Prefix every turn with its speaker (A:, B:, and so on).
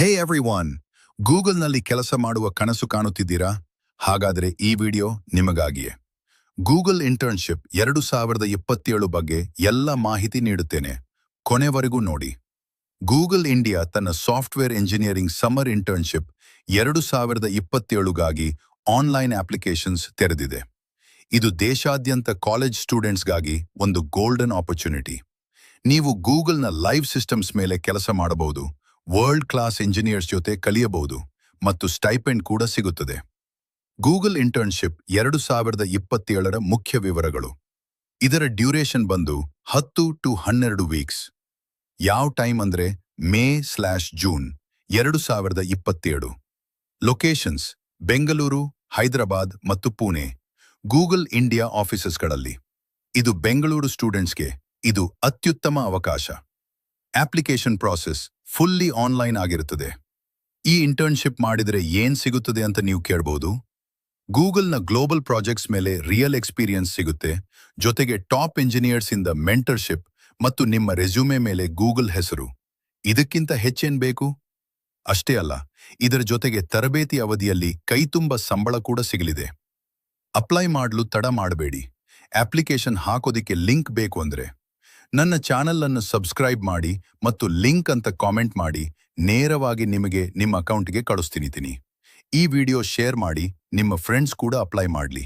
A: ಹೇ everyone, ಗೂಗಲ್ನಲ್ಲಿ ಕೆಲಸ ಮಾಡುವ ಕನಸು ಕಾಣುತ್ತಿದ್ದೀರಾ? ಹಾಗಾದರೆ ಈ ವಿಡಿಯೋ ನಿಮಗಾಗಿಯೇ. ಗೂಗಲ್ ಇಂಟರ್ನ್ಶಿಪ್ 2027 ಬಗ್ಗೆ ಎಲ್ಲ ಮಾಹಿತಿ ನೀಡುತ್ತೇನೆ. ಕೊನೆವರೆಗೂ ನೋಡಿ. ಗೂಗಲ್ ಇಂಡಿಯಾ ತನ್ನ ಸಾಫ್ಟ್ವೇರ್ ಇಂಜಿನಿಯರಿಂಗ್ ಸಮ್ಮರ್ ಇಂಟರ್ನ್ಶಿಪ್ 2027ಗಾಗಿ ಆನ್ಲೈನ್ ಅಪ್ಲಿಕೇಶನ್ಸ್ ತೆರೆದಿದೆ. ಇದು ದೇಶಾದ್ಯಂತ ಕಾಲೇಜ್ ಸ್ಟೂಡೆಂಟ್ಸ್ಗಾಗಿ ಒಂದು ಗೋಲ್ಡನ್ ಆಪರ್ಚುನಿಟಿ. ನೀವು ಗೂಗಲ್ನ ಲೈವ್ ಸಿಸ್ಟಮ್ಸ್ ಮೇಲೆ ಕೆಲಸ ಮಾಡಬಹುದು, ವರ್ಲ್ಡ್ ಕ್ಲಾಸ್ ಇಂಜಿನಿಯರ್ಸ್ ಜೊತೆ ಕಲಿಯಬಹುದು ಮತ್ತು ಸ್ಟೈಪೆಂಡ್ ಕೂಡ ಸಿಗುತ್ತದೆ. ಗೂಗಲ್ ಇಂಟರ್ನ್ಶಿಪ್ 2027ರ ಮುಖ್ಯ ವಿವರಗಳು. ಇದರ ಡ್ಯೂರೇಷನ್ ಬಂದು 10 to 12 ವೀಕ್ಸ್. ಯಾವ ಟೈಮ್ ಅಂದ್ರೆ ಮೇ/ಜೂನ್ 2027. ಲೊಕೇಶನ್ಸ್ ಬೆಂಗಳೂರು, ಹೈದರಾಬಾದ್ ಮತ್ತು ಪುಣೆ. Google India ಆಫೀಸಸ್ಗಳಲ್ಲಿ. ಇದು ಬೆಂಗಳೂರು ಸ್ಟೂಡೆಂಟ್ಸ್ಗೆ ಇದು ಅತ್ಯುತ್ತಮ ಅವಕಾಶ. ಅಪ್ಲಿಕೇಶನ್ ಪ್ರಾಸೆಸ್ ಫುಲ್ಲಿ ಆನ್ಲೈನ್ ಆಗಿರುತ್ತದೆ. ಈ ಇಂಟರ್ನ್ಶಿಪ್ ಮಾಡಿದರೆ ಏನ್ ಸಿಗುತ್ತದೆ ಅಂತ ನೀವು ಕೇಳಬಹುದು. ಗೂಗಲ್ನ ಗ್ಲೋಬಲ್ ಪ್ರಾಜೆಕ್ಟ್ಸ್ ಮೇಲೆ ರಿಯಲ್ ಎಕ್ಸ್ಪೀರಿಯನ್ಸ್ ಸಿಗುತ್ತೆ, ಜೊತೆಗೆ ಟಾಪ್ ಇಂಜಿನಿಯರ್ಸ್ ಇಂದ ಮೆಂಟರ್ಶಿಪ್ ಮತ್ತು ನಿಮ್ಮ ರೆಸ್ಯೂಮೆ ಮೇಲೆ ಗೂಗಲ್ ಹೆಸರು. ಇದಕ್ಕಿಂತ ಹೆಚ್ಚೇನ್ ಬೇಕು? ಅಷ್ಟೇ ಅಲ್ಲ, ಇದರ ಜೊತೆಗೆ ತರಬೇತಿ ಅವಧಿಯಲ್ಲಿ ಕೈತುಂಬ ಸಂಬಳ ಕೂಡ ಸಿಗಲಿದೆ. ಅಪ್ಲೈ ಮಾಡಲು ತಡ ಮಾಡಬೇಡಿ. ಅಪ್ಲಿಕೇಶನ್ ಹಾಕೋದಿಕ್ಕೆ ಲಿಂಕ್ ಬೇಕು ಅಂದ್ರೆ ನನ್ನ ಚಾನೆಲ್ ಅನ್ನು ಸಬ್ಸ್ಕ್ರೈಬ್ ಮಾಡಿ ಮತ್ತು ಲಿಂಕ್ ಅಂತ ಕಾಮೆಂಟ್ ಮಾಡಿ. ನೇರವಾಗಿ ನಿಮಗೆ ನಿಮ್ಮ ಅಕೌಂಟ್ಗೆ ಕಳಿಸ್ತೀನಿ. ಈ ವಿಡಿಯೋ ಶೇರ್ ಮಾಡಿ, ನಿಮ್ಮ ಫ್ರೆಂಡ್ಸ್ ಕೂಡ ಅಪ್ಲೈ ಮಾಡಲಿ.